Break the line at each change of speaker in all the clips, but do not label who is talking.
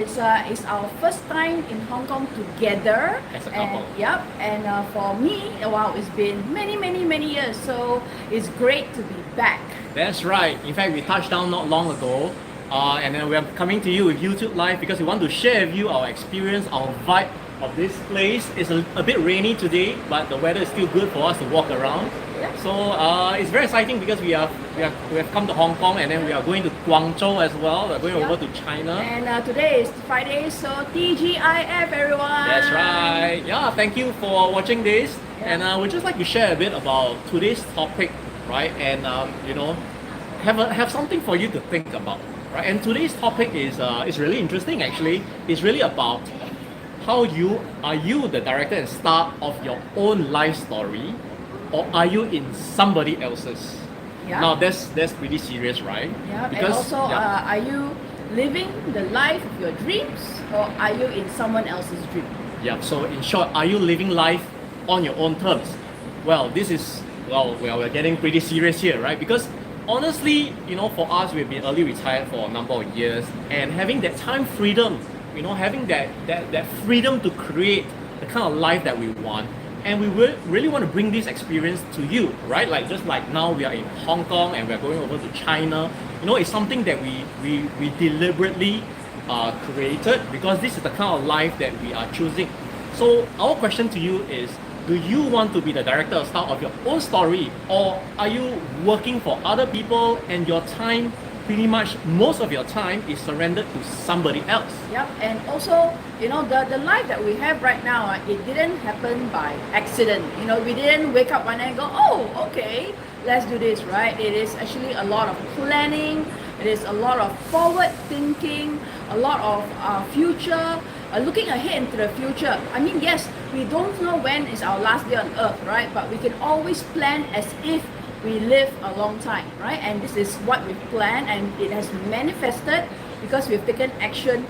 It's our first time in Hong Kong together.
As a couple.
Yep, and for me, wow, it's been many years, so it's great to be back.
That's right. In fact, we touched down not long ago, and then we are coming to you with YouTube Live because we want to share with you our experience, our vibe of this place. It's a bit rainy today, but the weather is still good for us to walk around.
Yeah.
So it's very exciting because we have come to Hong Kong, and then we are going to Guangzhou as well. We're going over to China.
And today is Friday, so TGIF, everyone.
That's right. Yeah, thank you for watching this.
Yeah.
And we'd just like to share a bit about today's topic, right? And have something for you to think about, right? And today's topic is really interesting. Actually, it's really about how are you the director and star of your own life story, or are you in somebody else's?
Yeah.
Now that's pretty serious, right?
Yeah,
Because,
and also, are you living the life of your dreams, or are you in someone else's dream?
Yeah, so in short, are you living life on your own terms? Well, we're getting pretty serious here, right? Because honestly, for us, we've been early retired for a number of years, and having that time freedom, having that freedom to create the kind of life that we want. And we really want to bring this experience to you, right? Just like now we are in Hong Kong and we're going over to China. It's something that we deliberately created because this is the kind of life that we are choosing. So our question to you is, do you want to be the director or star of your own story, or are you working for other people and your time, pretty much most of your time, is surrendered to somebody else?
Yep, and also, the life that we have right now, it didn't happen by accident. We didn't wake up one day and go, oh, okay, let's do this, right? It is actually a lot of planning. It is a lot of forward thinking, a lot of future, looking ahead into the future. I mean, yes, we don't know when is our last day on earth, right? But we can always plan as if we live a long time, right? And this is what we've planned, and it has manifested because we've taken action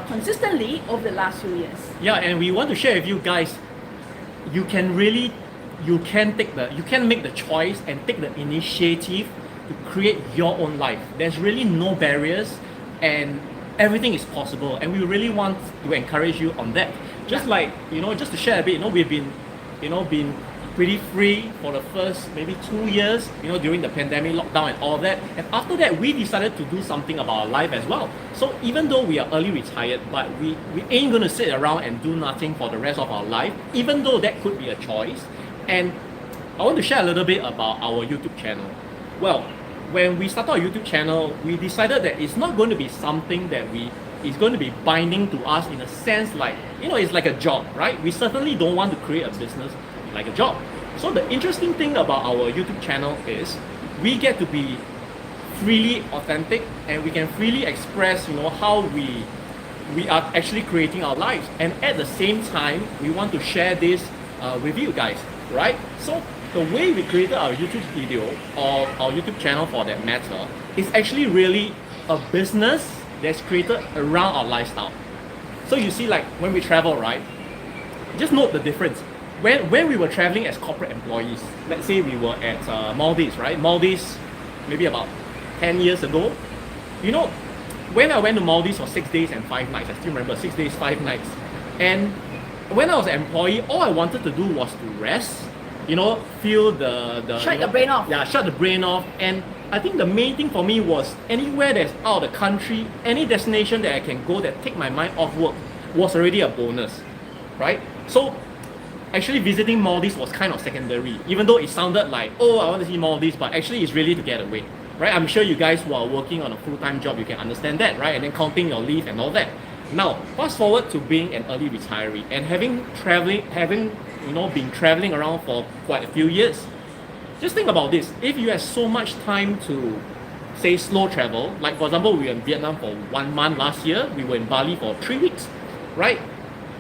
consistently over the last few years.
Yeah, and we want to share with you guys, you can make the choice and take the initiative to create your own life. There's really no barriers, and everything is possible, and we really want to encourage you on that. Just just to share a bit, we've been pretty free for the first maybe 2 years, during the pandemic lockdown and all that. And after that, we decided to do something about our life as well. So even though we are early retired, but we ain't going to sit around and do nothing for the rest of our life, even though that could be a choice. And I want to share a little bit about our YouTube channel. Well, when we started our YouTube channel, we decided that it's not going to be something that is going to be binding to us in a sense it's like a job, right? We certainly don't want to create a business like a job. So the interesting thing about our YouTube channel is we get to be freely authentic, and we can freely express how we are actually creating our lives, and at the same time we want to share this with you guys, right? So the way we created our YouTube video, or our YouTube channel for that matter, is actually really a business that's created around our lifestyle. So you see, when we travel, right, just note the difference. When we were traveling as corporate employees, let's say we were at Maldives, right? Maldives, maybe about 10 years ago. When I went to Maldives for 6 days and 5 nights, I still remember 6 days, 5 nights. And when I was an employee, all I wanted to do was to rest, feel the
Shut the brain off.
Yeah, shut the brain off. And I think the main thing for me was anywhere that's out of the country, any destination that I can go that take my mind off work was already a bonus, right? So actually visiting Maldives was kind of secondary, even though it sounded like, oh, I want to see Maldives, but actually it's really to get away, right? I'm sure you guys who are working on a full-time job, you can understand that, right? And then counting your leave and all that. Now, fast forward to being an early retiree and having been traveling around for quite a few years. Just think about this. If you have so much time to, say, slow travel, like for example, we were in Vietnam for 1 month last year, we were in Bali for 3 weeks, right?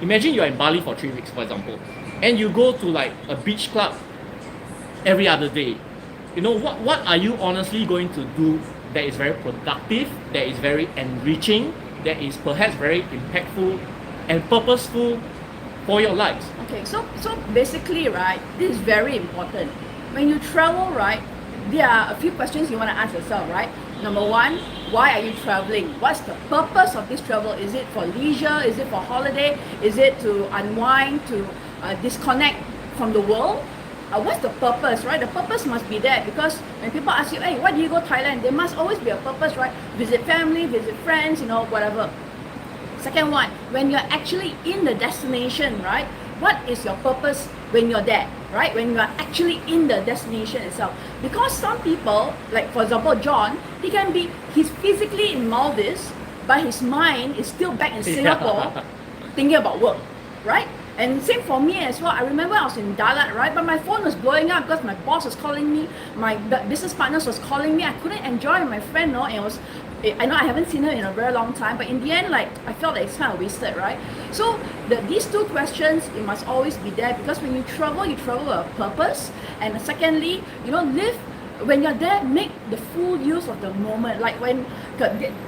Imagine you're in Bali for 3 weeks, for example, and you go to a beach club every other day. What are you honestly going to do that is very productive, that is very enriching, that is perhaps very impactful and purposeful for your lives?
Okay, so basically, right, this is very important. When you travel, right, there are a few questions you want to ask yourself, right? Number one, why are you traveling? What's the purpose of this travel? Is it for leisure? Is it for holiday? Is it to unwind, to disconnect from the world? What's the purpose, right? The purpose must be there, because when people ask you, hey, why do you go Thailand? There must always be a purpose, right? Visit family, visit friends, you know, whatever. Second one, when you're actually in the destination, right? What is your purpose when you're there, right? When you're actually in the destination itself. Because some people, like for example, John, he's physically in Maldives, but his mind is still back in Singapore thinking about work, right? And same for me as well. I remember I was in Dalat, right? But my phone was blowing up because my boss was calling me, my business partners was calling me. I couldn't enjoy my friend, no? I know I haven't seen her in a very long time, but in the end, like, I felt that it's kind of wasted, right? So these two questions, it must always be there, because when you travel with a purpose. And secondly, you know, when you're there, make the full use of the moment. Like when,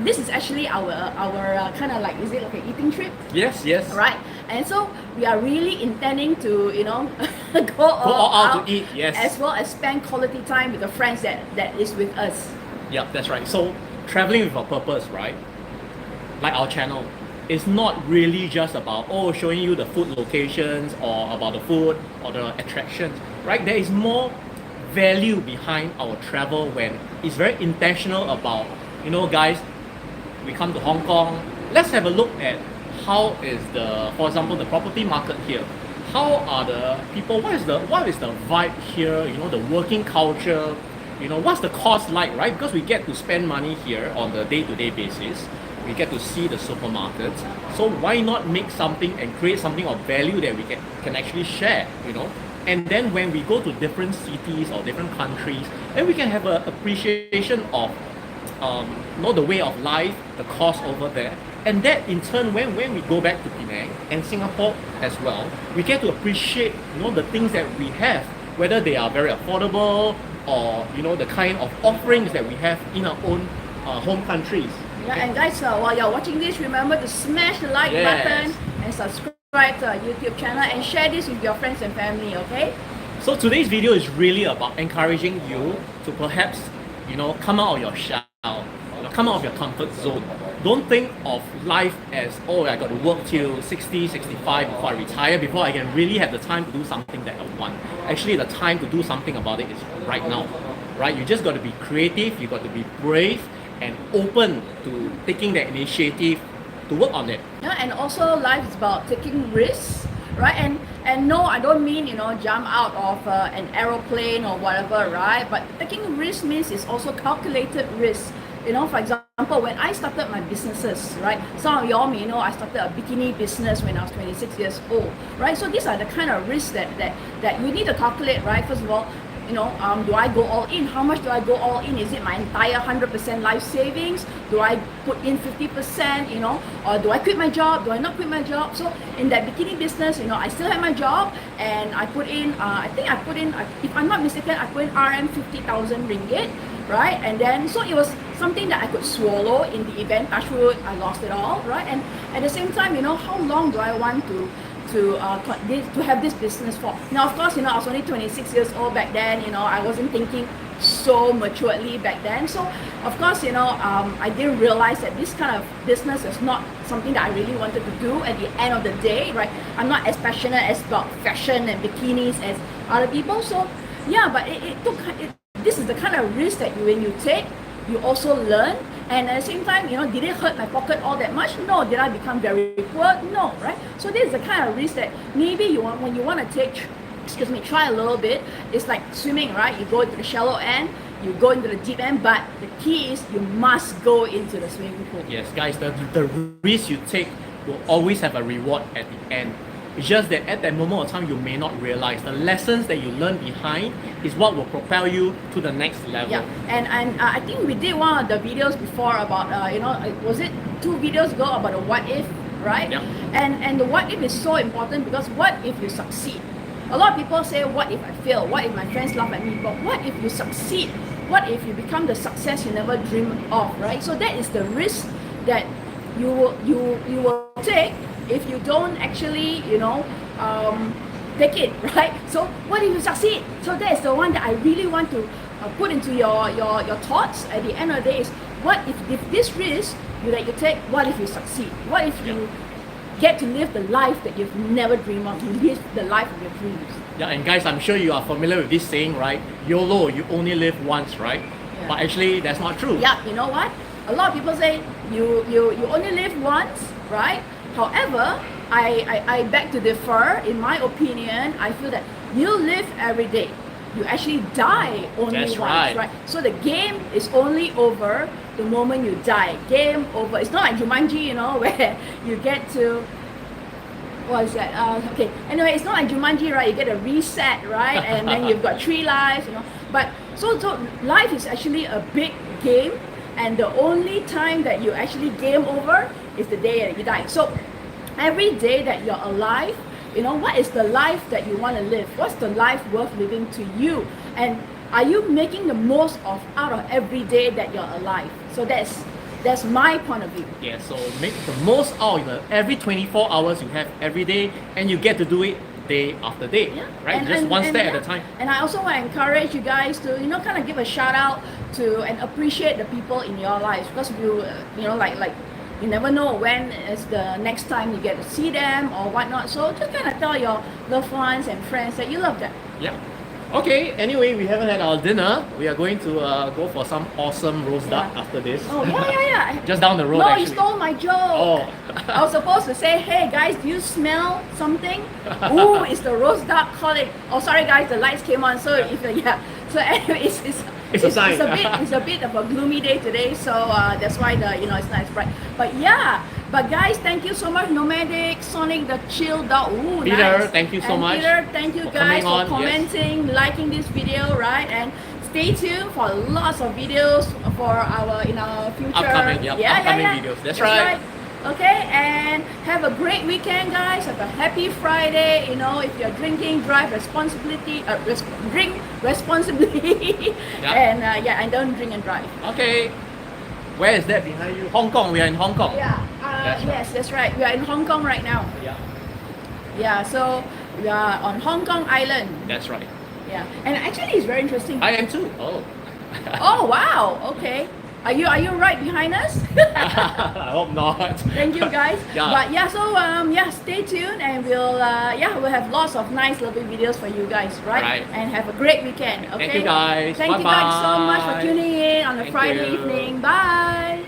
this is actually our kind of like, is it like an eating trip?
Yes.
Right. And so we are really intending to, you know, go
all out to eat, yes.
As well as spend quality time with the friends that is with us.
Yeah, that's right. So traveling with a purpose, right? Like our channel, it's not really just about showing you the food locations or about the food or the attractions, right? There is more value behind our travel when it's very intentional about, you know, guys, we come to Hong Kong, let's have a look at how is for example, the property market here. How are the people, what is the vibe here, you know, the working culture, you know, what's the cost like, right? Because we get to spend money here on the day-to-day basis. We get to see the supermarkets. So why not make something and create something of value that we can actually share, you know? And then when we go to different cities or different countries, then we can have an appreciation of you know, the way of life, the cost over there. And that in turn, when we go back to Penang and Singapore as well, we get to appreciate, you know, the things that we have, whether they are very affordable or, you know, the kind of offerings that we have in our own home countries.
Yeah, and guys, while you're watching this, remember to smash the like button and subscribe to our YouTube channel and share this with your friends and family, okay?
So today's video is really about encouraging you to perhaps, you know, come out of your shell, you know, come out of your comfort zone. Don't think of life as, I got to work till 60, 65 before I retire, before I can really have the time to do something that I want. Actually, the time to do something about it is right now, right? You just got to be creative, you got to be brave and open to taking that initiative to work on it.
Yeah, and also life is about taking risks, right? And no, I don't mean, you know, jump out of an aeroplane or whatever, right? But taking risk means it's also calculated risk. You know, for example, when I started my businesses, right? Some of y'all may know I started a bikini business when I was 26 years old, right? So these are the kind of risks that you need to calculate, right? First of all, you know, do I go all in? How much do I go all in? Is it my entire 100% life savings? Do I put in 50%, you know? Or do I quit my job? Do I not quit my job? So in that bikini business, you know, I still have my job and I put in, if I'm not mistaken, I put in RM 50,000 ringgit, right? And then, so it was something that I could swallow in the event, touch wood, I lost it all, right? And at the same time, you know, how long do I want to have this business for? Now, of course, you know, I was only 26 years old back then. You know, I wasn't thinking so maturely back then. So, of course, you know, I didn't realize that this kind of business is not something that I really wanted to do at the end of the day, right? I'm not as passionate as about fashion and bikinis as other people. So, yeah, but this is the kind of risk that when you take, you also learn. And at the same time, you know, did it hurt my pocket all that much? No. Did I become very poor? No, right? So this is the kind of risk that maybe when you want to try a little bit. It's like swimming, right? You go into the shallow end, you go into the deep end, but the key is you must go into the swimming pool.
Yes, guys, the risk you take will always have a reward at the end. It's just that at that moment of time, you may not realize the lessons that you learn behind is what will propel you to the next level.
Yeah, and I think we did one of the videos before about, you know, was it 2 videos ago about the what if, right?
Yeah.
And the what if is so important, because what if you succeed? A lot of people say, what if I fail? What if my friends laugh at me? But what if you succeed? What if you become the success you never dreamed of, right? So that is the risk that you will take if you don't actually, you know, take it, right? So what if you succeed? So that is the one that I really want to put into your thoughts at the end of the day is, what if this risk you take, what if you succeed? What if you get to live the life that you've never dreamed of? You live the life of your dreams.
Yeah, and guys, I'm sure you are familiar with this saying, right? YOLO, you only live once, right?
Yeah.
But actually, that's not true.
Yeah, you know what? A lot of people say you only live once, right? However, I beg to differ. In my opinion, I feel that you live every day. You actually die only
That's
once, right? So the game is only over the moment you die. Game over. It's not like Jumanji, you know, where you get to, what is that? Okay. Anyway, it's not like Jumanji, right? You get a reset, right? And then you've got 3 lives, you know. But so life is actually a big game, and the only time that you actually game over is the day that you die. So every day that you're alive, you know, what is the life that you want to live? What's the life worth living to you? And are you making the most out of every day that you're alive? So that's my point of view.
Yeah, so make the most out of every 24 hours you have every day, and you get to do it day after day, right?
And,
just one step
yeah.
at a time.
And I also want to encourage you guys to, you know, kind of give a shout out to and appreciate the people in your lives, because you know, like you never know when is the next time you get to see them or whatnot. So just kind of tell your loved ones and friends that you love them.
Yeah. Okay, anyway, we haven't had our dinner. We are going to go for some awesome roast duck after this.
Oh, yeah.
Just down the road,
No,
actually.
you stole my joke.
Oh.
I was supposed to say, hey guys, do you smell something? Ooh, it's the roast duck calling. Oh, sorry guys, the lights came on. So So anyway,
It's a sign.
It's a bit of a gloomy day today. So that's why it's not as bright. But yeah. But guys, thank you so much, Nomadic, Sonic the Chill Dog. Ooh,
Peter,
nice.
thank you so
And
much
Peter, thank you
for
guys
coming on,
for commenting, liking this video, right? And stay tuned for lots of videos for our future
Upcoming videos. That's right.
Okay, and have a great weekend, guys. Have a happy Friday. You know, if you're drinking, drive drink responsibly. And don't drink and drive.
Okay. Where is that behind you? Hong Kong. We are in Hong Kong.
Yeah. Yes, that's right. We are in Hong Kong right now.
Yeah.
Yeah. So we are on Hong Kong Island.
That's right.
Yeah. And actually, it's very interesting.
I am too. Oh.
Oh wow. Okay. Are you right behind us?
I hope not.
Thank you guys.
Yeah.
But yeah, so stay tuned, and we'll have lots of nice lovely videos for you guys, right?
Right.
And have a great weekend. Okay.
Thank you guys.
Thank you guys so much for
Bye-bye.
tuning in on a
Thank
Friday
you.
evening. Bye.